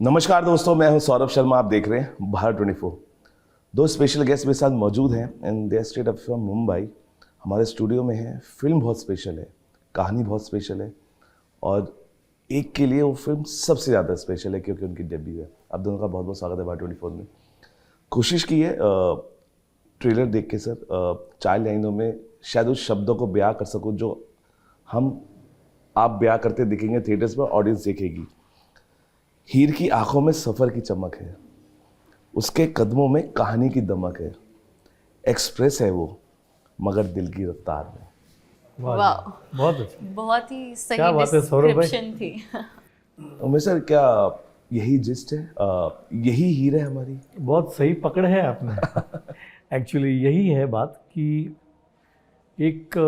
नमस्कार दोस्तों, मैं हूं सौरभ शर्मा। आप देख रहे हैं भारत 24। दो स्पेशल गेस्ट मेरे साथ मौजूद हैं and they straight up from Mumbai. हमारे स्टूडियो में है। फिल्म बहुत स्पेशल है, कहानी बहुत स्पेशल है और एक के लिए वो फिल्म सबसे ज़्यादा स्पेशल है क्योंकि उनकी डेब्यू है। आप दोनों का बहुत बहुत स्वागत है भारत 24 में। कोशिश की है ट्रेलर देख के सर 4 लाइनों में शायद उस शब्दों को बयां कर सकूं जो आप बयां करते दिखेंगे थिएटर्स पर, ऑडियंस देखेगी। हीर की आंखों में सफ़र की चमक है, उसके कदमों में कहानी की दमक है। एक्सप्रेस है वो मगर दिल की रफ्तार में। वाह, बहुत अच्छा। बहुत ही सही क्या बात है सौरभ भाई। डिस्क्रिप्शन थी। उमेश सर, क्या यही जिस्ट है? यही हीर है हमारी? बहुत सही पकड़ है आपने। एक्चुअली यही है बात कि एक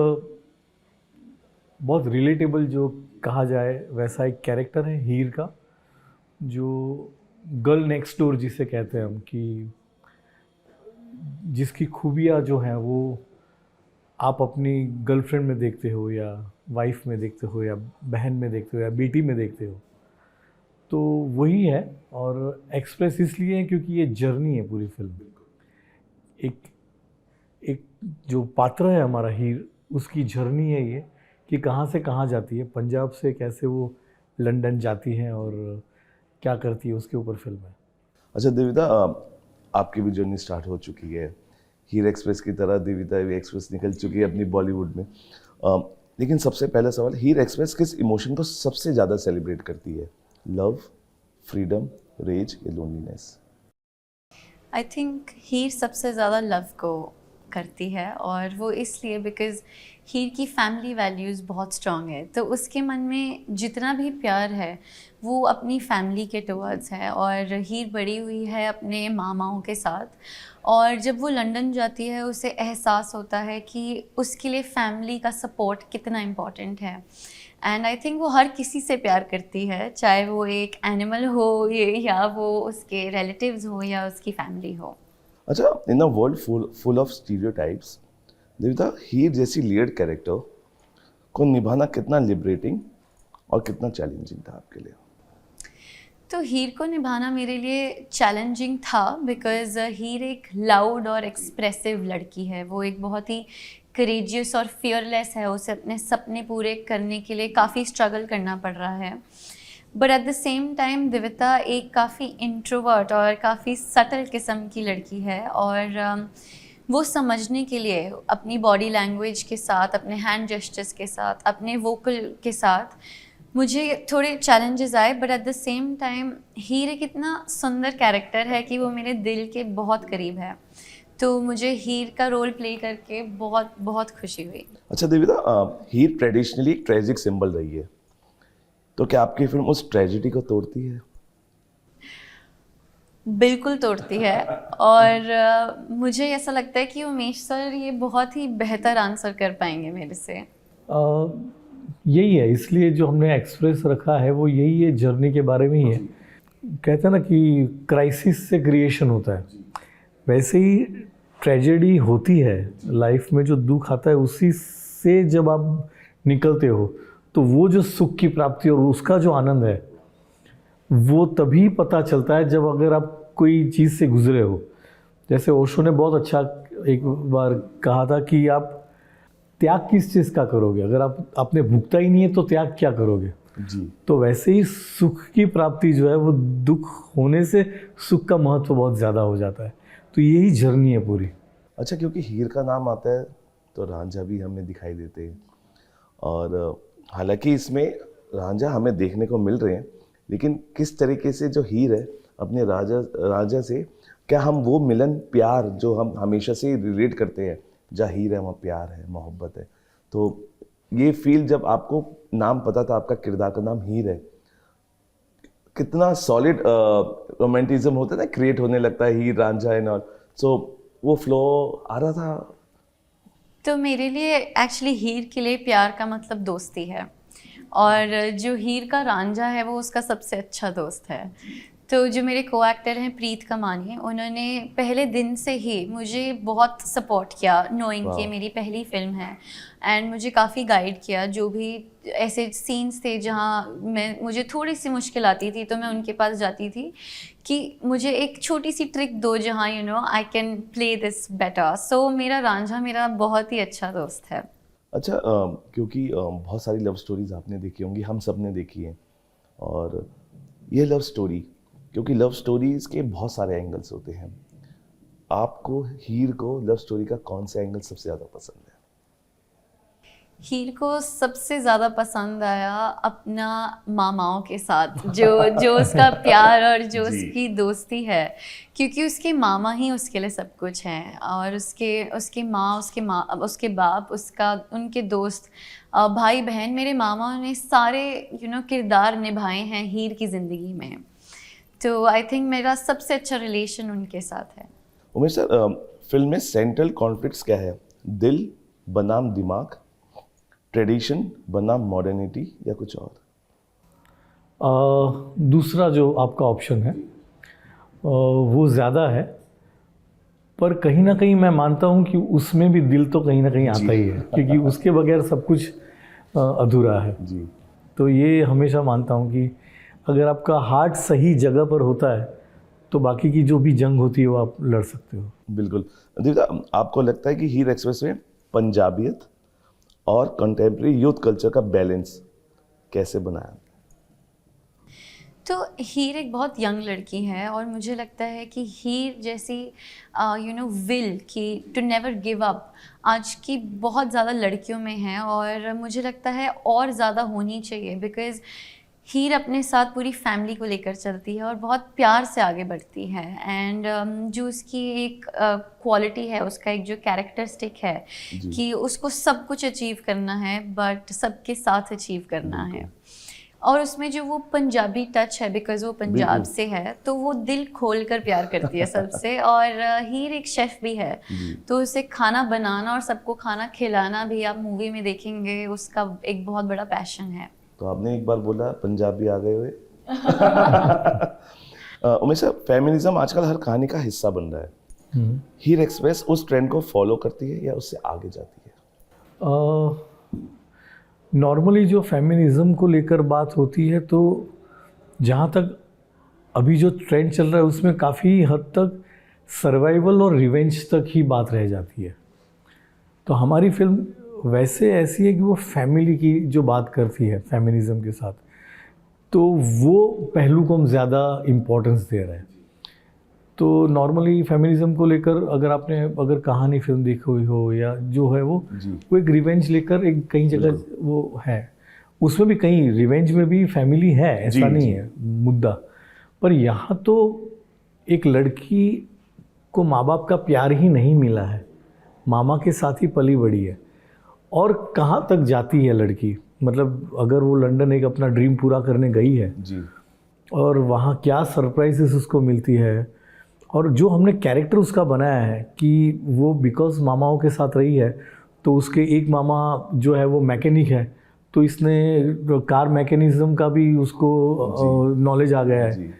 बहुत रिलेटेबल जो कहा जाए वैसा एक कैरेक्टर है हीर का, जो गर्ल नेक्स्ट डोर जिसे कहते हैं हम, कि जिसकी खूबियाँ जो हैं वो आप अपनी गर्लफ्रेंड में देखते हो या वाइफ में देखते हो या बहन में देखते हो या बेटी में देखते हो, तो वही है। और एक्सप्रेस इसलिए है क्योंकि ये जर्नी है पूरी फिल्म। एक एक जो पात्र है हमारा हीर, उसकी जर्नी है ये कि कहाँ से कहाँ जाती है, पंजाब से कैसे वो लंदन जाती है और क्या करती है, उसके ऊपर फिल्म है। अच्छा देविता, आपकी भी जर्नी स्टार्ट हो चुकी है। हीर एक्सप्रेस की तरह देविता भी एक्सप्रेस निकल चुकी है अपनी बॉलीवुड में। लेकिन सबसे पहला सवाल, हीर एक्सप्रेस किस इमोशन को सबसे ज़्यादा सेलिब्रेट करती है? लव, फ्रीडम, रेज या लोनलीनेस? आई थिंक हीर सबसे ज़्यादा लव को करती है, और वो इसलिए बिकॉज़ हीर की फैमिली वैल्यूज़ बहुत स्ट्रॉन्ग है। तो उसके मन में जितना भी प्यार है वो अपनी फैमिली के टुवर्ड्स है। और हीर बड़ी हुई है अपने मामाओं के साथ, और जब वो लंदन जाती है उसे एहसास होता है कि उसके लिए फैमिली का सपोर्ट कितना इम्पॉर्टेंट है। एंड आई थिंक वो हर किसी से प्यार करती है, चाहे वो एक एनिमल हो या वो उसके रिलेटिव्स हो या उसकी फैमिली हो। अच्छा, in a world full of stereotypes, Devita, Heer जैसी लेयर्ड कैरेक्टर को निभाना कितना लिबरेटिंग और कितना चैलेंजिंग था आपके लिए? तो हीर को निभाना मेरे लिए चैलेंजिंग था बिकॉज़ हीर एक लाउड और एक्सप्रेसिव लड़की है। वो एक बहुत ही करेजियस और फियरलेस है। उसे अपने सपने पूरे करने के लिए काफ़ी स्ट्रगल करना पड़ रहा है। But at the same time Devita एक काफ़ी इंट्रोवर्ट और काफ़ी सटल किस्म की लड़की है, और वो समझने के लिए अपनी बॉडी लैंग्वेज के साथ, अपने हैंड जेस्चर्स के साथ, अपने वोकल के साथ मुझे थोड़े चैलेंजेस आए। But at the same time Heer एक इतना सुंदर कैरेक्टर है कि वो मेरे दिल के बहुत करीब है। तो मुझे हीर का रोल प्ले करके बहुत बहुत खुशी हुई। अच्छा देविता, हीर ट्रेडिशनली एक ट्रेजिक सिंबल रही है, तो क्या आपकी फिल्म उस ट्रेजिडी को तोड़ती है? बिल्कुल तोड़ती है। और मुझे ऐसा लगता है कि उमेश सर ये बहुत ही बेहतर आंसर कर पाएंगे मेरे से। यही है, इसलिए जो हमने एक्सप्रेस रखा है वो यही है, जर्नी के बारे में ही है। कहते हैं ना कि क्राइसिस से क्रिएशन होता है, वैसे ही ट्रेजेडी होती है लाइफ में। जो दुख आता है उसी से जब आप निकलते हो तो वो जो सुख की प्राप्ति और उसका जो आनंद है वो तभी पता चलता है जब अगर आप कोई चीज़ से गुजरे हो। जैसे ओशो ने बहुत अच्छा एक बार कहा था कि आप त्याग किस चीज़ का करोगे, अगर आपने भुगता ही नहीं है तो त्याग क्या करोगे जी। तो वैसे ही सुख की प्राप्ति जो है वो दुख होने से सुख का महत्व बहुत ज़्यादा हो जाता है। तो यही जर्नी है पूरी। अच्छा, क्योंकि हीर का नाम आता है तो रांझा भी हमें दिखाई देते हैं, और हालांकि इसमें रांझा हमें देखने को मिल रहे हैं, लेकिन किस तरीके से जो हीर है अपने राजा से, क्या हम वो मिलन प्यार जो हम हमेशा से रिलेट करते हैं, जहाँ हीर है वहाँ प्यार है, मोहब्बत है। तो ये फील जब आपको नाम पता था, आपका किरदार का नाम हीर है, कितना सॉलिड रोमांटिज्म होता है ना, क्रिएट होने लगता है हीर रांझा एंड ऑल। सो वो फ्लो आ रहा था। तो मेरे लिए एक्चुअली हीर के लिए प्यार का मतलब दोस्ती है, और जो हीर का रांझा है वो उसका सबसे अच्छा दोस्त है। तो जो मेरे को एक्टर हैं प्रीत कमानी, उन्होंने पहले दिन से ही मुझे बहुत सपोर्ट किया, नोइंग कि मेरी पहली फिल्म है, एंड मुझे काफ़ी गाइड किया। जो भी ऐसे सीन्स थे जहाँ मुझे थोड़ी सी मुश्किल आती थी तो मैं उनके पास जाती थी कि मुझे एक छोटी सी ट्रिक दो जहाँ I can play this better. So मेरा रांझा मेरा बहुत ही अच्छा दोस्त है। अच्छा, क्योंकि बहुत सारी लव स्टोरीज आपने देखी होंगी, हम सब ने देखी है, और ये लव स्टोरी, क्योंकि लव स्टोरीज के बहुत सारे एंगल्स होते हैं, आपको हीर को लव स्टोरी का कौन सा एंगल सबसे ज़्यादा पसंद है? हीर को सबसे ज़्यादा पसंद आया अपना मामाओं के साथ, जो उसका प्यार और जो उसकी दोस्ती है, क्योंकि उसके मामा ही उसके लिए सब कुछ हैं, और उसके माँ, उसके बाप, उनके दोस्त, भाई बहन, मेरे मामा ने सारे किरदार निभाए हैं हीर की ज़िंदगी में। तो आई थिंक मेरा सबसे अच्छा रिलेशन उनके साथ है। उमेश सर, फिल्म में सेंट्रल कॉन्फ्लिक्ट्स क्या है? दिल बनाम दिमाग, ट्रेडिशन बनाम मॉडर्निटी, या कुछ और? दूसरा जो आपका ऑप्शन है वो ज़्यादा है, पर कहीं ना कहीं मैं मानता हूँ कि उसमें भी दिल तो कहीं ना कहीं आता ही है, क्योंकि उसके बगैर सब कुछ अधूरा है जी। तो ये हमेशा मानता हूँ कि अगर आपका हार्ट सही जगह पर होता है तो बाकी की जो भी जंग होती है वो आप लड़ सकते हो। बिल्कुल। दीपिका, आपको लगता है कि हीर एक्सप्रेस में पंजाबियत और कंटेम्प्रेरी यूथ कल्चर का बैलेंस कैसे बनाया? तो हीर एक बहुत यंग लड़की है, और मुझे लगता है कि हीर जैसी विल कि टू नेवर गिव अप आज की बहुत ज़्यादा लड़कियों में है, और मुझे लगता है और ज़्यादा होनी चाहिए, बिकॉज़ हीर अपने साथ पूरी फैमिली को लेकर चलती है और बहुत प्यार से आगे बढ़ती है। एंड जो उसकी एक क्वालिटी है, उसका एक जो कैरेक्टरिस्टिक है कि उसको सब कुछ अचीव करना है बट सबके साथ अचीव करना है, और उसमें जो वो पंजाबी टच है, बिकॉज वो पंजाब से है, तो वो दिल खोल कर प्यार करती है सबसे। और हीर एक शेफ़ भी है, तो उसे खाना बनाना और सबको खाना खिलाना भी आप मूवी में देखेंगे, उसका एक बहुत बड़ा पैशन है। तो आपने एक बार बोला पंजाबी आ गए हुए। उमेश सर, फेमिनिज्म आजकल हर कहानी का हिस्सा बन रहा है। हीर एक्सप्रेस उस ट्रेंड को फॉलो करती है या उससे आगे जाती है? नॉर्मली जो फेमिनिज्म को लेकर बात होती है, तो जहाँ तक अभी जो ट्रेंड चल रहा है उसमें काफ़ी हद तक सर्वाइवल और रिवेंज तक ही बात रह जाती है। तो हमारी फिल्म वैसे ऐसी है कि वो फैमिली की जो बात करती है फेमिनिज्म के साथ, तो वो पहलू को हम ज़्यादा इम्पोर्टेंस दे रहे हैं। तो नॉर्मली फेमिनिज्म को लेकर अगर कहानी फिल्म देखी हुई हो या जो है वो एक रिवेंज लेकर एक कई जगह वो है, उसमें भी कहीं रिवेंज में भी फैमिली है, ऐसा नहीं है मुद्दा। पर यहाँ तो एक लड़की को माँ बाप का प्यार ही नहीं मिला है, मामा के साथ ही पली बड़ी है, और कहाँ तक जाती है लड़की, मतलब अगर वो लंदन एक अपना ड्रीम पूरा करने गई है जी, और वहाँ क्या सरप्राइजेस उसको मिलती है, और जो हमने कैरेक्टर उसका बनाया है कि वो बिकॉज मामाओं के साथ रही है, तो उसके एक मामा जो है वो मैकेनिक है, तो इसने कार मैकेनिज्म का भी उसको नॉलेज आ गया है,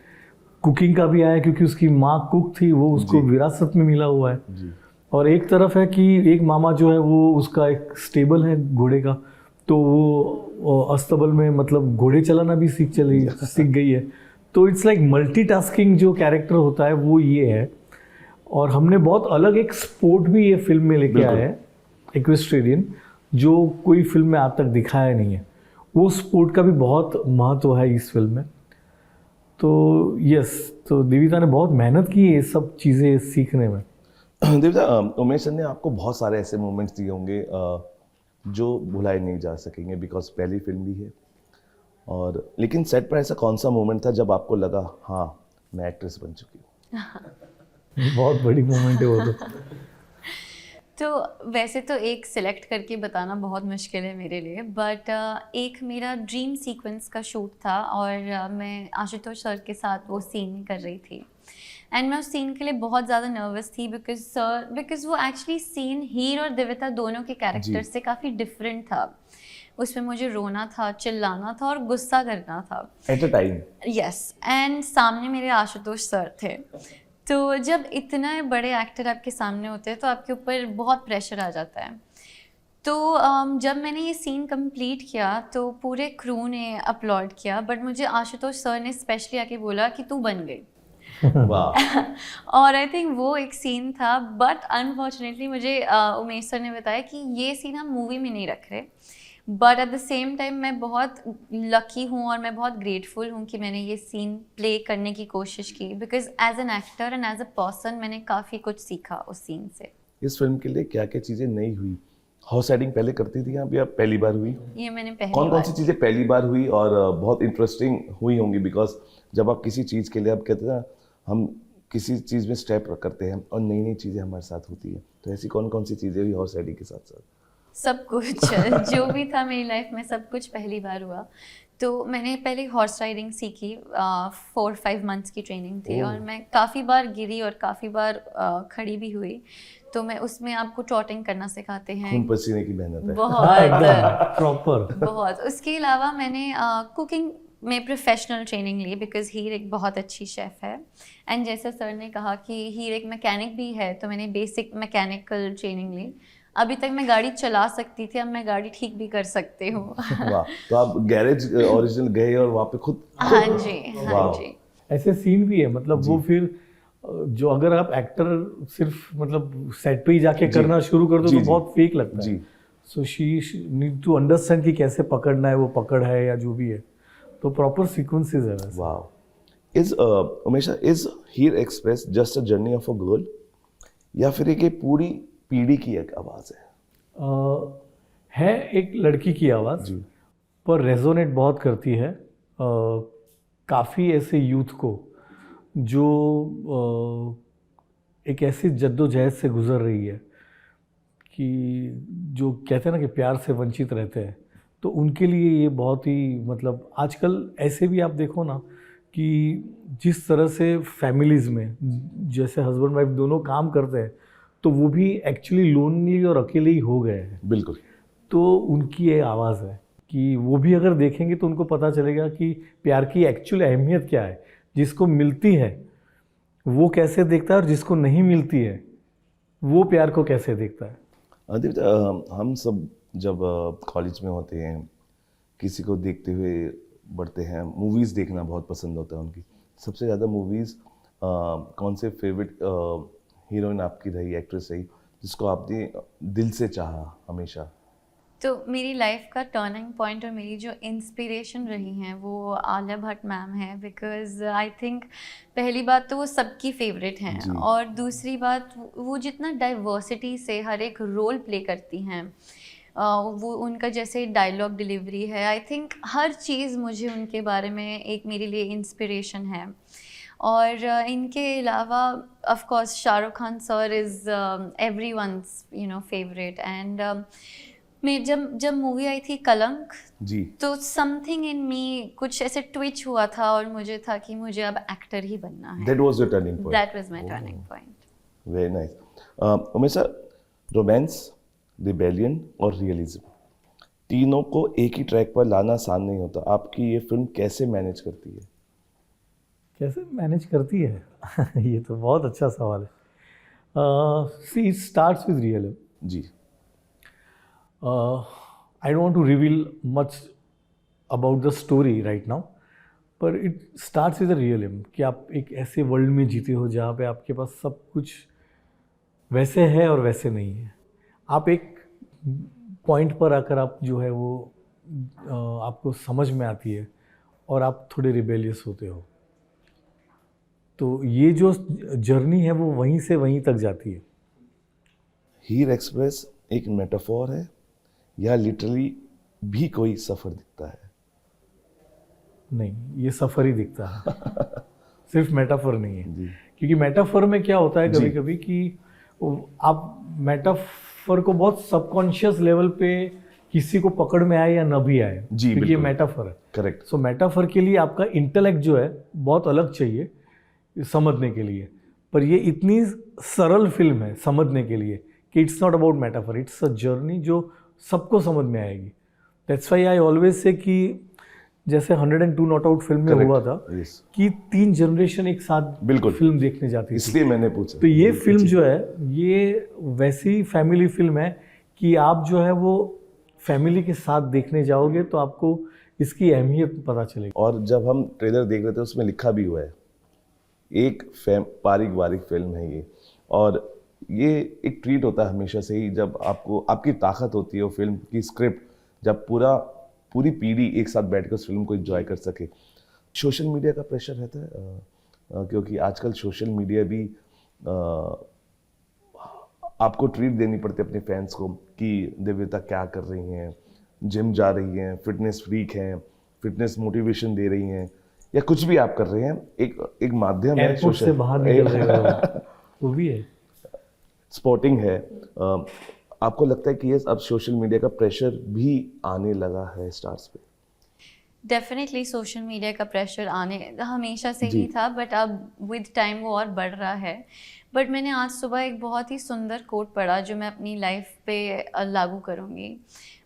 कुकिंग का भी आया क्योंकि उसकी माँ कुक थी, वो उसको विरासत में मिला हुआ है। और एक तरफ है कि एक मामा जो है वो उसका एक स्टेबल है घोड़े का, तो वो अस्तबल में मतलब घोड़े चलाना भी सीख गई है। तो इट्स लाइक मल्टीटास्किंग जो कैरेक्टर होता है वो ये है। और हमने बहुत अलग एक स्पोर्ट भी ये फिल्म में लेके आए हैं, इक्वेस्ट्रियन, जो कोई फिल्म में आज तक दिखाया नहीं है। वो स्पोर्ट का भी बहुत महत्व है इस फिल्म में। तो यस, तो देविता ने बहुत मेहनत की है ये सब चीज़ें सीखने में। देविता, उमेश सर ने आपको बहुत सारे ऐसे मोमेंट्स दिए होंगे जो भुलाए नहीं जा सकेंगे, बिकॉज पहली फिल्म भी है, और लेकिन सेट पर ऐसा कौन सा मोमेंट था जब आपको लगा हाँ मैं एक्ट्रेस बन चुकी हूँ? बहुत बड़ी मोमेंट है वो तो वैसे तो एक सिलेक्ट करके बताना बहुत मुश्किल है मेरे लिए, बट एक मेरा ड्रीम सीक्वेंस का शूट था, और मैं आशुतोष सर के साथ वो सीन कर रही थी, एंड मैं उस सीन के लिए बहुत ज़्यादा नर्वस थी, बिकॉज वो एक्चुअली सीन हीर और देविता दोनों के कैरेक्टर से काफ़ी डिफरेंट था। उसमें मुझे रोना था, चिल्लाना था और गुस्सा करना था। At a time. Yes, and सामने मेरे आशुतोष सर थे। तो जब इतने बड़े एक्टर आपके सामने होते हैं तो आपके ऊपर बहुत प्रेशर आ जाता है। तो जब मैंने ये सीन कंप्लीट किया तो पूरे क्रू ने अपलॉड किया, बट मुझे आशुतोष सर ने स्पेशली आके बोला कि तू बन गई। वाह। और आई थिंक वो एक सीन था, बट अनफॉर्चुनेटली मुझे उमेश सर ने बताया कि ये सीन हम मूवी में नहीं रख रहे, but at the same time मैं बहुत लकी हूँ और मैं बहुत ग्रेटफुल हूँ कि मैंने ये सीन प्ले करने की कोशिश की, because as an actor and as a person मैंने काफ़ी कुछ सीखा उस सीन से। इस फिल्म के लिए क्या क्या चीज़ें नई हुई? हॉर्स राइडिंग पहले करती थी या पहली बार हुई? ये मैंने पहली कौन बार सी चीज़ें पहली बार हुई और बहुत इंटरेस्टिंग हुई होंगी? बिकॉज जब आप किसी चीज़ के लिए, आप कहते हैं ना, हम किसी चीज़ में स्टेप करते हैं और नई नई चीज़ें हमारे साथ होती है, तो ऐसी कौन सी चीज़ें हुई हॉर्स राइडिंग के साथ साथ? सब कुछ जो भी था मेरी लाइफ में सब कुछ पहली बार हुआ। तो मैंने पहले हॉर्स राइडिंग सीखी, 4-5 मंथ्स की ट्रेनिंग थी और मैं काफ़ी बार गिरी और काफ़ी बार खड़ी भी हुई। तो मैं उसमें आपको ट्रॉटिंग करना सिखाते हैं, खून पसीने की मेहनत है। हाँ एकदम बहुत प्रॉपर। बहुत। उसके अलावा मैंने कुकिंग में प्रोफेशनल ट्रेनिंग ली, बिकॉज हीर एक बहुत अच्छी शेफ़ है। एंड जैसे सर ने कहा कि हीर एक मैकेनिक भी है, तो मैंने बेसिक मैकेनिकल ट्रेनिंग ली। अभी तक मैं गाड़ी चला सकती थी, अब मैं गाड़ी ठीक भी कर सकती हूँ। वाह, तो आप गैरेज ओरिजिनल गए और वहाँ पे खुद? हाँ जी, हाँ वाह। जी। ऐसे सीन भी है, मतलब वो फिर जो अगर आप एक्टर सिर्फ मतलब सेट पे ही जाके करना शुरू कर दो जी, तो जी। बहुत फेक लगता है। जी। So she need to understand कि कैसे पकड़ना है, वो पकड़ है या जो भी है, तो प्रॉपर सीक्वेंसेस है वैसे। वाह। Umesha, is Heer Express just a journey of a girl या फिर एक पूरी पीढ़ी की एक आवाज़ है? है एक लड़की की आवाज़, जी। पर रेजोनेट बहुत करती है काफ़ी ऐसे यूथ को जो एक ऐसी जद्दोजहद से गुजर रही है कि जो कहते हैं ना कि प्यार से वंचित रहते हैं, तो उनके लिए ये बहुत ही, मतलब आजकल ऐसे भी आप देखो ना कि जिस तरह से फैमिलीज़ में जैसे हस्बैंड वाइफ दोनों काम करते हैं, तो वो भी एक्चुअली लोनली और अकेले ही हो गए हैं। बिल्कुल। तो उनकी ये आवाज़ है कि वो भी अगर देखेंगे तो उनको पता चलेगा कि प्यार की एक्चुअल अहमियत क्या है। जिसको मिलती है वो कैसे देखता है और जिसको नहीं मिलती है वो प्यार को कैसे देखता है। हम सब जब कॉलेज में होते हैं, किसी को देखते हुए बढ़ते हैं, मूवीज़ देखना बहुत पसंद होता है उनकी। सबसे ज़्यादा मूवीज़ कौन से फेवरेट हीरोइन आपकी रही, एक्ट्रेस रही, जिसको आपने दिल से चाहा हमेशा? तो मेरी लाइफ का टर्निंग पॉइंट और मेरी जो इंस्पिरेशन रही हैं वो आलिया भट्ट मैम है, बिकॉज आई थिंक पहली बात तो वो सबकी फेवरेट हैं जी। और दूसरी बात वो जितना डाइवर्सिटी से हर एक रोल प्ले करती हैं, वो उनका जैसे डायलॉग डिलीवरी है, आई थिंक हर चीज़ मुझे उनके बारे में एक मेरे लिए इंस्पिरेशन है। और इनके अलावा of course Shahrukh Khan sir is everyone's favourite. And मैं जब मूवी आई थी कलंक, जी। तो समथिंग इन मी कुछ ऐसे ट्विच हुआ था और मुझे था कि मुझे अब एक्टर ही बनना है। That was your turning point? That was my turning point. Very nice. Umesha, romance, rebellion और रियलिज्म, तीनों को एक ही ट्रैक पर लाना आसान नहीं होता। आपकी ये फिल्म कैसे मैनेज करती है? कैसे मैनेज करती है? ये तो बहुत अच्छा सवाल है। See it starts with realism. जी। I don't want to reveal much about the story right now, पर it starts with a realism कि आप एक ऐसे वर्ल्ड में जीते हो जहाँ पे आपके पास सब कुछ वैसे है और वैसे नहीं है। आप एक पॉइंट पर आकर आप जो है वो आपको समझ में आती है और आप थोड़े रिबेलियस होते हो। तो ये जो जर्नी है वो वहीं से वहीं तक जाती है। हीर एक्सप्रेस एक मेटाफोर है या लिटरली भी कोई सफ़र दिखता है? नहीं, ये सफ़र ही दिखता है। सिर्फ मेटाफर नहीं है। जी। क्योंकि मेटाफर में क्या होता है जी। कभी कभी कि आप मेटाफर को बहुत सबकॉन्शियस लेवल पे किसी को पकड़ में आए या न भी आए, जी, क्योंकि ये बिल्कुल। मेटाफर है। करेक्ट। सो मेटाफर के लिए आपका इंटेलेक्ट जो है बहुत अलग चाहिए समझने के लिए, पर ये इतनी सरल फिल्म है समझने के लिए कि it's not about metaphor, it's a journey जो सबको समझ में आएगी। That's why I always say कि जैसे 102 नॉट आउट फिल्म में हुआ था Yes. कि 3 जनरेशन एक साथ बिल्कुल। फिल्म देखने जाती थी। इसलिए मैंने पूछा। तो ये फिल्म जो है ये वैसी फैमिली फिल्म है कि आप जो है वो फैमिली के साथ देखने जाओगे तो आपको इसकी अहमियत पता चलेगी। और जब हम ट्रेलर देख रहे थे उसमें लिखा भी हुआ है, एक पारिवारिक फिल्म है ये, और ये एक ट्रीट होता है हमेशा से ही जब आपको आपकी ताकत होती है वो फिल्म की स्क्रिप्ट, जब पूरी पीढ़ी एक साथ बैठकर उस फिल्म को एंजॉय कर सके। सोशल मीडिया का प्रेशर रहता है क्योंकि आजकल सोशल मीडिया भी आपको ट्रीट देनी पड़ती है अपने फैंस को कि दिव्यता क्या कर रही हैं, जिम जा रही हैं, फिटनेस फ्रीक हैं, फिटनेस मोटिवेशन दे रही हैं, या कुछ भी आप कर रहे हैं, एक माध्यम है एयरपोर्ट से बाहर निकल रहे हो वो भी है, स्पोर्टिंग है। आपको लगता है कि ये अब सोशल मीडिया का प्रेशर भी आने लगा है स्टार्स पे? डेफिनेटली सोशल मीडिया का प्रेशर आने हमेशा से जी। ही था, बट अब विद टाइम वो और बढ़ रहा है। बट मैंने आज सुबह एक बहुत ही सुंदर कोट पढ़ा जो मैं अपनी लाइफ पे लागू करूँगी।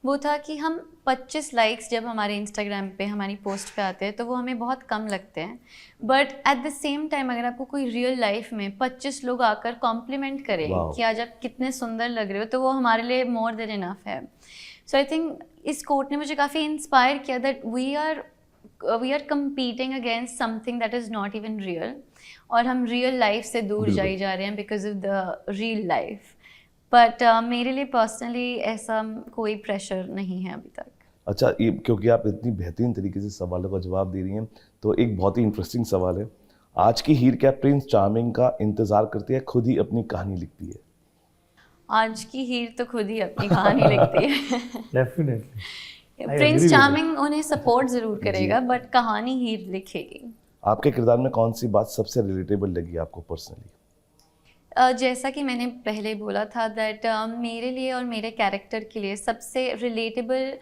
वो था कि हम 25 लाइक्स जब हमारे इंस्टाग्राम पे हमारी पोस्ट पे आते हैं तो वो हमें बहुत कम लगते हैं, but at the same time अगर आपको कोई रियल लाइफ में 25 लोग आकर कॉम्प्लीमेंट करें Wow. कि आज आप कितने सुंदर लग रहे हो, तो वो हमारे लिए मोर देन इनफ है। सो आई थिंक इस कोट ने मुझे काफ़ी इंस्पायर किया that we are competing against something that is not even real, और हम रियल लाइफ से दूर बिल्कुल। जाई जा रहे हैं because of the real life. But मेरे लिए पर्सनली ऐसा कोई प्रेशर नहीं है अभी तक। अच्छा, ये क्योंकि आप इतनी बेहतरीन तरीके से सवालों का जवाब दे रही हैं, तो एक बहुत ही इंटरेस्टिंग सवाल है। आज की हीर क्या प्रिंस चार्मिंग का इंतजार करती है, खुद ही अपनी कहानी लिखती है? आज की हीर तो खुद ही अपनी कहानी लिखती है। डेफिनेटली। प्रिंस चार्मिंग उन्हें सपोर्ट ज़रूर करेगा, बट कहानी हीर लिखेगी। आपके किरदार में कौन सी बात सबसे रिलेटेबल लगी आपको पर्सनली? जैसा कि मैंने पहले बोला था दैट मेरे लिए और मेरे कैरेक्टर के लिए सबसे रिलेटेबल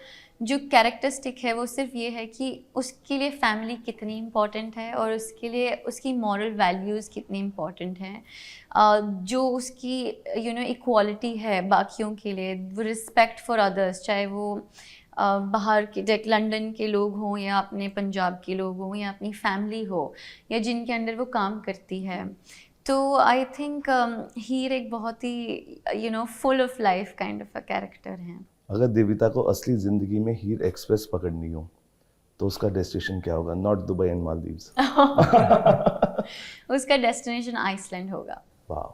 जो कैरेक्टरिस्टिक है वो सिर्फ ये है कि उसके लिए फैमिली कितनी इम्पॉर्टेंट है और उसके लिए उसकी मॉरल वैल्यूज़ कितनी इम्पॉर्टेंट हैं, जो उसकी इक्वालिटी है बाकियों के लिए, वो रिस्पेक्ट फॉर अदर्स, चाहे वो बाहर के जैसे लंदन के लोग हों या अपने पंजाब के लोग हों या अपनी फैमिली हो या जिनके अंडर वो काम करती है। तो आई थिंक हीर एक बहुत ही full of life kind of a character है। अगर देविता को असली जिंदगी में हीर एक्सप्रेस पकड़नी हो तो उसका डेस्टिनेशन क्या होगा? Not Dubai and Maldives. उसका डेस्टिनेशन आइसलैंड होगा। वाह।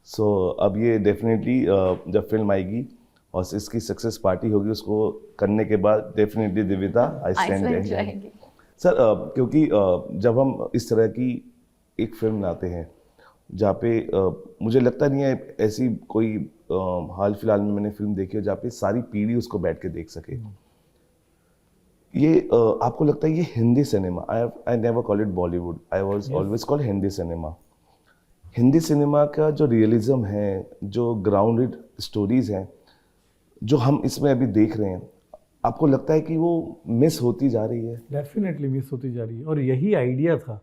सो अब ये डेफिनेटली जब फिल्म आएगी और इसकी सक्सेस पार्टी होगी, उसको करने के बाद डेफिनेटली देविता आइसलैंड जाएगी। सर क्योंकि जब हम इस तरह की एक फिल्म लाते हैं जहाँ पे मुझे लगता नहीं है ऐसी कोई हाल फिलहाल में मैंने फिल्म देखी है जहाँ पे सारी पीढ़ी उसको बैठ के देख सके। ये आपको लगता है ये Hindi cinema, I never call it Bollywood, I was always call Hindi cinema. Hindi cinema का जो रियलिज्म है, जो ग्राउंडेड स्टोरीज हैं, जो हम इसमें अभी देख रहे हैं, आपको लगता है कि वो मिस होती जा रही है? डेफिनेटली मिस होती जा रही है। और यही आइडिया था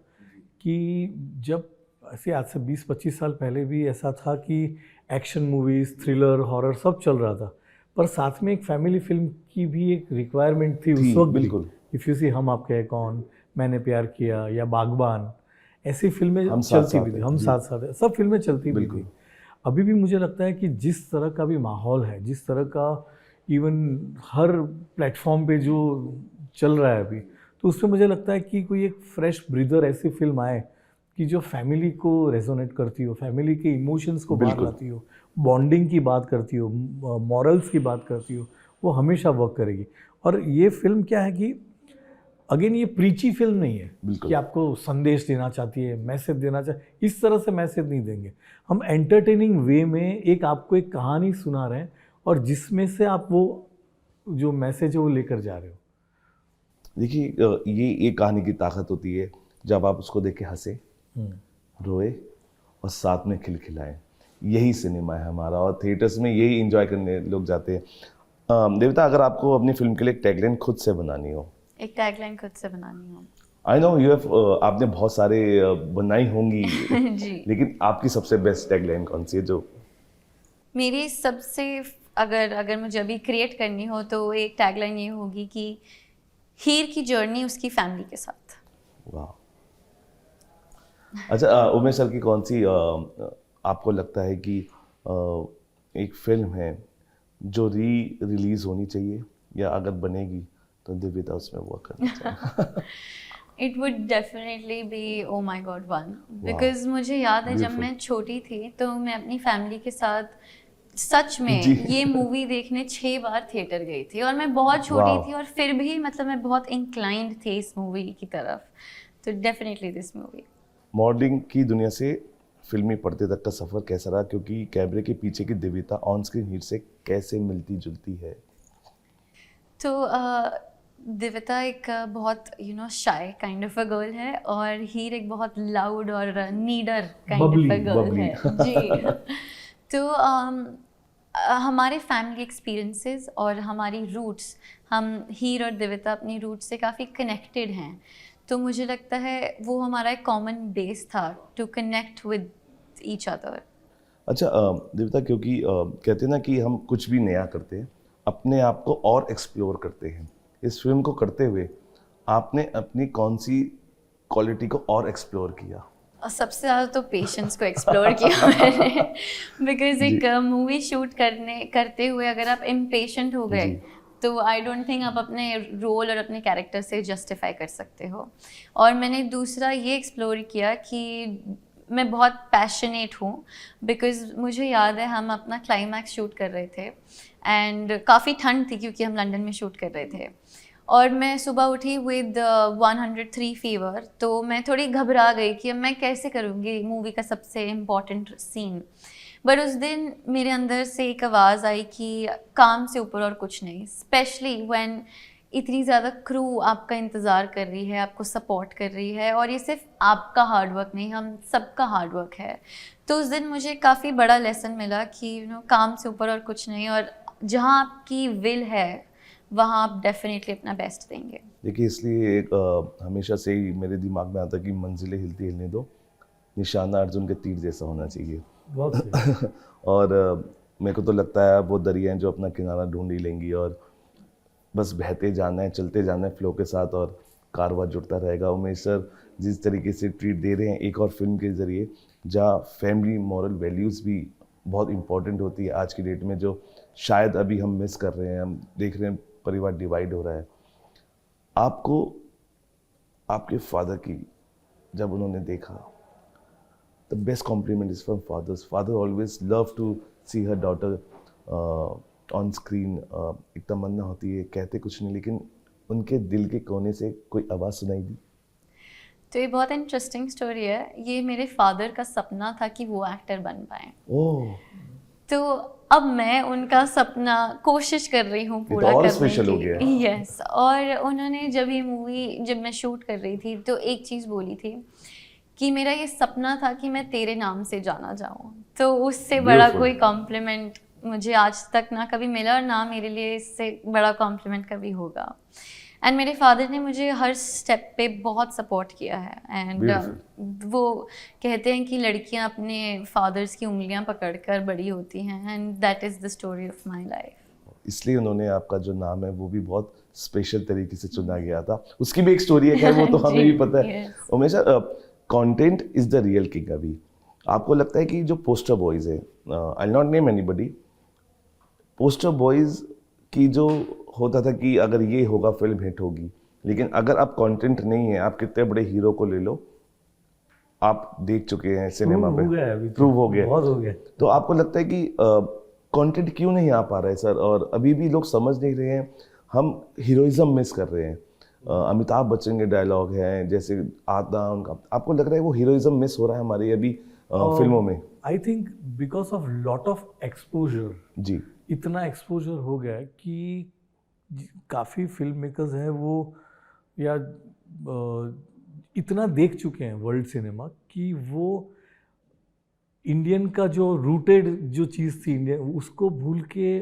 कि जब ऐसे आज से 20-25 साल पहले भी ऐसा था कि एक्शन मूवीज़, थ्रिलर, हॉरर सब चल रहा था, पर साथ में एक फैमिली फिल्म की भी एक रिक्वायरमेंट थी उस वक्त। बिल्कुल। इफ़ यू सी हम आपके हैं कौन, मैंने प्यार किया या बागबान, ऐसी फिल्में हम साथ चलती साथ भी थी। हैं, हम जी। साथ साथ हैं, सब फिल्में चलती भी बिल्कुल। थी। अभी भी मुझे लगता है कि जिस तरह का भी माहौल है, जिस तरह का इवन हर प्लेटफॉर्म पे जो चल रहा है अभी, तो उसमें मुझे लगता है कि कोई एक फ्रेश ब्रीदर ऐसी फिल्म आए कि जो फैमिली को रेजोनेट करती हो, फैमिली के इमोशंस को बाहर बिल्कुल। लाती हो, बॉन्डिंग की बात करती हो, मॉरल्स की बात करती हो, वो हमेशा वर्क करेगी। और ये फिल्म क्या है कि अगेन ये प्रीची फिल्म नहीं है बिल्कुल। कि आपको संदेश देना चाहती है, मैसेज देना चाहती, इस तरह से मैसेज नहीं देंगे हम। एंटरटेनिंग वे में एक आपको एक कहानी सुना रहे हैं और जिसमें से आप वो जो मैसेज है वो लेकर जा रहे हो। देखिए ये कहानी की ताकत होती है जब आप उसको देख के हंसे, रोए और साथ में खिलखिलाएं। यही सिनेमा है हमारा, और थिएटर्स में यही एंजॉय करने लोग जाते हैं। देविता, अगर आपको अपनी फिल्म के लिए एक टैगलाइन खुद से बनानी हो? एक टैगलाइन खुद से बनानी हो? आई नो यू हैव, आपने बहुत सारे बनाई होंगी जी। लेकिन आपकी सबसे बेस्ट टैगलाइन कौन सी है? जो मेरी सबसे अगर मुझे अभी क्रिएट करनी हो तो एक टैगलाइन ये होगी कि हीर की जर्नी उसकी फैमिली के साथ। वाह। अच्छा, उमेश सर की कौन सी आपको लगता है कि एक फिल्म है जो रिलीज होनी चाहिए, या अगर बनेगी तो दिव्यता उसमें वो करना चाहिए? It would definitely be oh my god 1, because मुझे याद है जब Beautiful. मैं छोटी थी तो मैं अपनी फैमिली के साथ सच में जी। ये मूवी देखने 6 बार थिएटर गई थी, और मैं बहुत छोटी Wow. थी और फिर भी मतलब मैं बहुत इंक्लाइंड थी इस मूवी की तरफ, तो डेफिनेटली दिस मूवी। मॉडलिंग की दुनिया से फिल्मी पर्दे तक का सफर कैसा रहा, क्योंकि कैमरे के पीछे की दिव्यता ऑन स्क्रीन हीर से कैसे मिलती जुलती है? तो दिव्यता एक बहुत shy kind of a girl है, और हीर एक बहुत लाउड और नीडर kind of a girl bubbly. है जी। तो हमारे फैमिली एक्सपीरियंसेस और हमारी रूट्स, हम हीर और दिव्यता अपनी रूट्स से काफ़ी कनेक्टेड हैं, तो मुझे लगता है वो हमारा एक कॉमन बेस था to connect with each other. अच्छा, दिव्यता, क्योंकि कहते हैं ना कि हम कुछ भी नया करते हैं, अपने आप को और एक्सप्लोर करते हैं। इस फिल्म को करते हुए आपने अपनी कौन सी क्वालिटी को और एक्सप्लोर किया? और सबसे ज़्यादा तो पेशेंस को एक्सप्लोर किया मैंने, बिकॉज एक मूवी शूट करते हुए अगर आप इम्पेशेंट हो गए जी। तो आई डोंट थिंक आप अपने रोल और अपने कैरेक्टर से जस्टिफाई कर सकते हो। और मैंने दूसरा ये एक्सप्लोर किया कि मैं बहुत पैशनेट हूँ, बिकॉज मुझे याद है हम अपना क्लाइमैक्स शूट कर रहे थे एंड काफ़ी ठंड थी क्योंकि हम लंदन में शूट कर रहे थे, और मैं सुबह उठी विद 103 फीवर, तो मैं थोड़ी घबरा गई कि अब मैं कैसे करूँगी मूवी का सबसे इम्पॉर्टेंट सीन। बट उस दिन मेरे अंदर से एक आवाज़ आई कि काम से ऊपर और कुछ नहीं, स्पेशली व्हेन इतनी ज़्यादा क्रू आपका इंतज़ार कर रही है, आपको सपोर्ट कर रही है, और ये सिर्फ आपका हार्डवर्क नहीं, हम सबका हार्डवर्क है। तो उस दिन मुझे काफ़ी बड़ा लेसन मिला कि काम से ऊपर और कुछ नहीं, और जहाँ आपकी विल है वहाँ आप डेफिनेटली अपना बेस्ट देंगे। देखिए, इसलिए एक हमेशा से ही मेरे दिमाग में आता कि मंजिलें हिलती हिलने दो, निशाना अर्जुन के तीर जैसा होना चाहिए। बहुत सही। और मेरे को तो लगता है वो दरियाएं जो अपना किनारा ढूंढ ही लेंगी, और बस बहते जाना है, चलते जाना है फ्लो के साथ, और कारवां जुड़ता रहेगा। उमेश सर जिस तरीके से ट्रीट दे रहे हैं एक और फिल्म के ज़रिए, जहाँ फैमिली मॉरल वैल्यूज़ भी बहुत इंपॉर्टेंट होती है आज की डेट में, जो शायद अभी हम मिस कर रहे हैं। हम देख रहे हैं परिवार डिवाइड हो रहा है। आपको आपके फादर की जब उन्होंने देखा, the best compliment is from fathers. Father always love to see her daughter on screen. एक तमन्ना होती है, कहते कुछ नहीं, लेकिन उनके दिल के कोने से कोई आवाज़ सुनाई दी। तो ये बहुत इंटरेस्टिंग स्टोरी है। ये मेरे फादर का सपना था कि वो एक्टर बन पाए, ओह, तो अब मैं उनका सपना कोशिश कर रही हूँ पूरा और करने स्पेशल हो गया की। यस, और उन्होंने जब ये मूवी जब मैं शूट कर रही थी तो एक चीज़ बोली थी कि मेरा ये सपना था कि मैं तेरे नाम से जाना जाऊँ। तो उससे बड़ा Beautiful. कोई कॉम्प्लीमेंट मुझे आज तक ना कभी मिला, और ना मेरे लिए इससे बड़ा कॉम्प्लीमेंट कभी होगा। एंड मेरे फादर ने मुझे हर स्टेप पे बहुत सपोर्ट किया है, एंड वो कहते हैं कि लड़कियां अपने फादर्स की उंगलियां पकड़कर बड़ी होती हैं, and that is the story of my life. इसलिए उन्होंने आपका जो नाम है वो भी बहुत स्पेशल तरीके से चुना गया था। उसकी भी एक स्टोरी है, खैर वो तो हमें भी पता है। Yes. Umesh, content is the real king. अभी आपको लगता है कि जो पोस्टर बॉयज है, I not name anybody, poster boys की जो होता था कि अगर ये होगा फिल्म हिट होगी, लेकिन अगर आप कंटेंट नहीं है, आप कितने बड़े हीरो को ले लो, आप देख चुके हैं सिनेमा पे, प्रूव हो गया, बहुत हो गया। तो आपको लगता है कि कंटेंट क्यों नहीं आ पा रहा है सर? और अभी भी लोग समझ नहीं रहे हैं, हम हीरोइज्म मिस कर रहे हैं। अमिताभ बच्चन के डायलॉग हैं जैसे आता उनका, आपको लग रहा है वो हीरोइज्म मिस हो रहा है हमारी अभी फिल्मों में? I think because of lot of exposure, जी, इतना एक्सपोजर हो गया है कि काफ़ी फिल्म मेकर्स हैं वो, या इतना देख चुके हैं वर्ल्ड सिनेमा कि वो इंडियन का जो रूटेड जो चीज़ थी इंडियन, उसको भूल के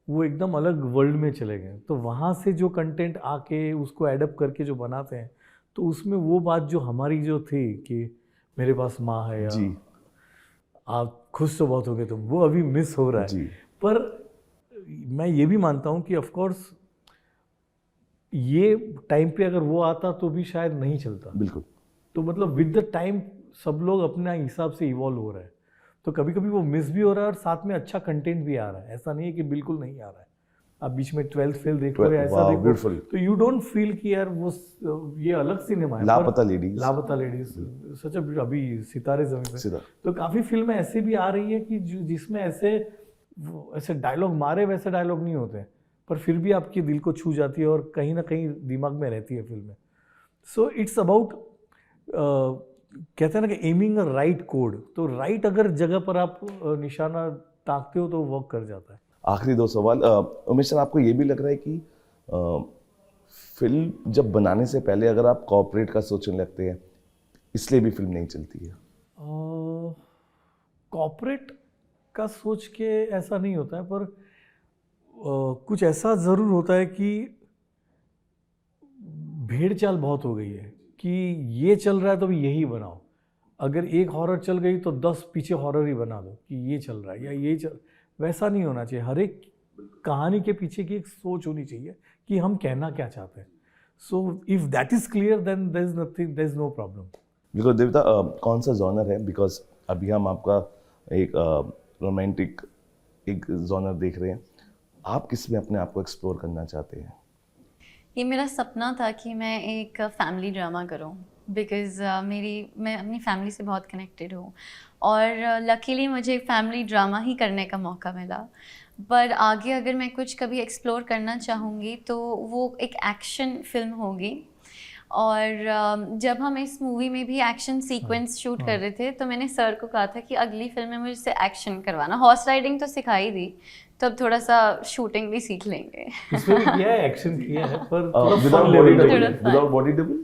वो एकदम अलग वर्ल्ड में चले गए। तो वहाँ से जो कंटेंट आके उसको एडप्ट करके जो बनाते हैं, तो उसमें वो बात जो हमारी जो थी कि मेरे पास माँ है, या जी, आप खुश तो बहुत हो गए तुम, वो अभी मिस हो रहा है। जी। पर मैं ये भी मानता हूँ कि ऑफ कोर्स ये टाइम पे अगर वो आता तो भी शायद नहीं चलता। बिल्कुल। तो मतलब विद द टाइम सब लोग अपने हिसाब से इवॉल्व हो रहे हैं, तो कभी कभी वो मिस भी हो रहा है और साथ में अच्छा कंटेंट भी आ रहा है। ऐसा नहीं है कि बिल्कुल नहीं आ रहा है। आप बीच में 12th फेल देखो या ऐसा वाह, देखो beautiful। तो यू डोंट फील कि यार वो ये अलग सिनेमा है। लापता लेडीज, लापता लेडीज सच अभी सितारे ज़मीं पे, सीधा। तो काफ़ी फिल्में ऐसी भी आ रही है कि जिसमें ऐसे डायलॉग मारे वैसे डायलॉग नहीं होते, पर फिर भी आपके दिल को छू जाती है और कहीं ना कहीं दिमाग में रहती है फिल्में। सो इट्स अबाउट, कहते हैं ना कि एमिंग अ राइट कोड, तो राइट अगर जगह पर आप निशाना ताकते हो तो वर्क कर जाता है। आखिरी 2 सवाल। उमेश सर, आपको ये भी लग रहा है कि फिल्म जब बनाने से पहले अगर आप कॉर्पोरेट का सोचने लगते हैं, इसलिए भी फिल्म नहीं चलती है? कॉर्पोरेट का सोच के ऐसा नहीं होता है, पर कुछ ऐसा ज़रूर होता है कि भेड़ चाल बहुत हो गई है कि ये चल रहा है तो भी यही बनाओ। अगर एक हॉरर चल गई तो 10 पीछे हॉरर ही बना दो कि ये चल रहा है या ये चल, वैसा नहीं होना चाहिए। हर एक कहानी के पीछे की एक सोच होनी चाहिए कि हम कहना क्या चाहते हैं। So if that is clear then there is nothing, there is no problem. Because देवता, कौन सा जॉनर है? बिकॉज अभी हम आपका एक रोमांटिक एक जॉनर देख रहे हैं, आप किस में अपने आप को एक्सप्लोर करना चाहते हैं? ये मेरा सपना था कि मैं एक फैमिली ड्रामा करूं, बिकॉज़ मैं अपनी फैमिली से बहुत कनेक्टेड हूँ और लकीली मुझे फैमिली ड्रामा ही करने का मौका मिला। पर आगे अगर मैं कुछ कभी एक्सप्लोर करना चाहूँगी तो वो एक एक्शन फिल्म होगी। और जब हम इस मूवी में भी एक्शन सीक्वेंस शूट कर रहे थे तो मैंने सर को कहा था कि अगली फिल्म में मुझसे एक्शन करवाना। हॉर्स राइडिंग तो सिखाई दी, तो अब थोड़ा सा शूटिंग भी सीख लेंगे। इसमें भी किया है, एक्शन किया है, पर without body double, without body double.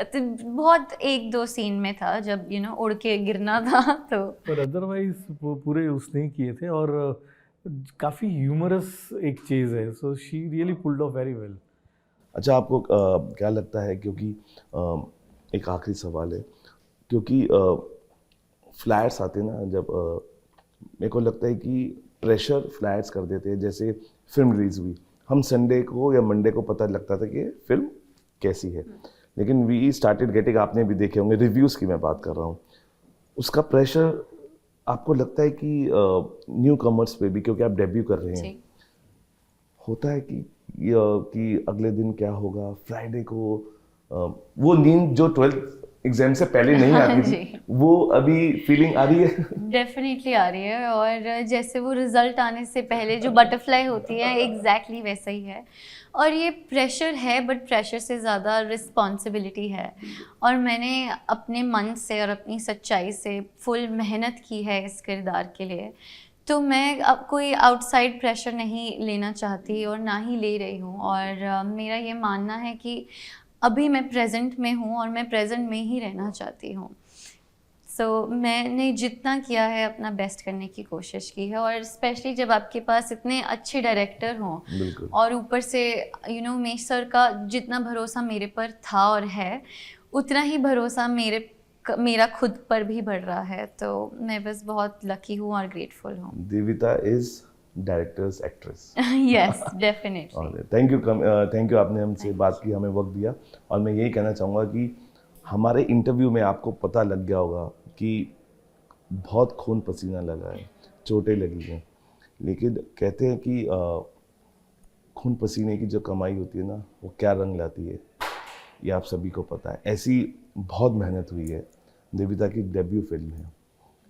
तो बहुत 1-2 सीन में था जब उड़ के गिरना था तो। पर अदरवाइज पूरे उसने ही किए थे और काफ़ी ह्यूमरस एक चीज़ है। So she really pulled off very well. अच्छा, आपको क्या लगता है, क्योंकि एक आखिरी सवाल है, क्योंकि फ्लैट्स आते हैं ना जब, मेरे को लगता है कि प्रेशर फ्लैट्स कर देते हैं। जैसे फिल्म रिलीज हुई, हम संडे को या मंडे को पता लगता था कि फिल्म कैसी है, लेकिन वी स्टार्टेड गेटिंग, आपने भी देखे होंगे रिव्यूज़ की मैं बात कर रहा हूँ, उसका प्रेशर आपको लगता है कि न्यू कमर्स पे भी, क्योंकि आप डेब्यू कर रहे हैं, होता है कि अगले दिन क्या होगा, फ्राइडे को वो नींद जो 12th एग्जाम से पहले नहीं आती थी, वो अभी फीलिंग आ रही है? डेफिनेटली आ रही है। और जैसे वो रिजल्ट आने से पहले जो बटरफ्लाई होती है, एग्जैक्टली वैसा ही है। और ये प्रेशर है, बट प्रेशर से ज़्यादा रिस्पॉन्सिबिलिटी है। और मैंने अपने मन से और अपनी सच्चाई से फुल मेहनत की है इस किरदार के लिए, तो मैं अब कोई आउटसाइड प्रेशर नहीं लेना चाहती और ना ही ले रही हूँ। और मेरा ये मानना है कि अभी मैं प्रेजेंट में हूँ और मैं प्रेजेंट में ही रहना चाहती हूँ। सो मैंने जितना किया है अपना बेस्ट करने की कोशिश की है। और स्पेशली जब आपके पास इतने अच्छे डायरेक्टर हों और ऊपर से उमेश सर का जितना भरोसा मेरे पर था और है, उतना ही भरोसा मेरा खुद पर भी बढ़ रहा है। तो मैं बस बहुत लकी हूँ और ग्रेटफुल हूँ। Devita is directors actress. Yes, definitely. Thank you, आपने हमसे बात की, हमें वक्त दिया। और मैं यही कहना चाहूँगा कि हमारे इंटरव्यू में आपको पता लग गया होगा कि बहुत खून पसीना लगा है, चोटें लगी हैं, लेकिन कहते हैं कि खून पसीने की जो कमाई होती है ना, वो क्या रंग लाती है, ये आप सभी को पता है। ऐसी बहुत मेहनत हुई है। देविता की डेब्यू फिल्म है,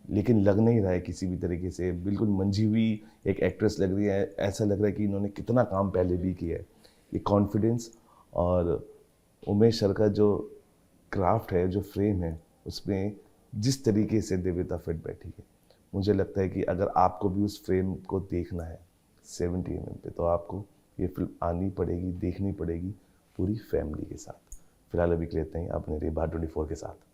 लेकिन लग नहीं रहा है किसी भी तरीके से, बिल्कुल मंझी हुई एक एक्ट्रेस लग रही है। ऐसा लग रहा है कि इन्होंने कितना काम पहले भी किया है। ये कॉन्फिडेंस और उमेश सर का जो क्राफ्ट है, जो फ्रेम है, उसमें जिस तरीके से देविता फिट बैठी है, मुझे लगता है कि अगर आपको भी उस फ्रेम को देखना है 70 mm पे, तो आपको ये फिल्म आनी पड़ेगी, देखनी पड़ेगी पूरी फैमिली के साथ। फिलहाल अभी के लिए इतना ही। आप मेरे बाहर 24 के साथ।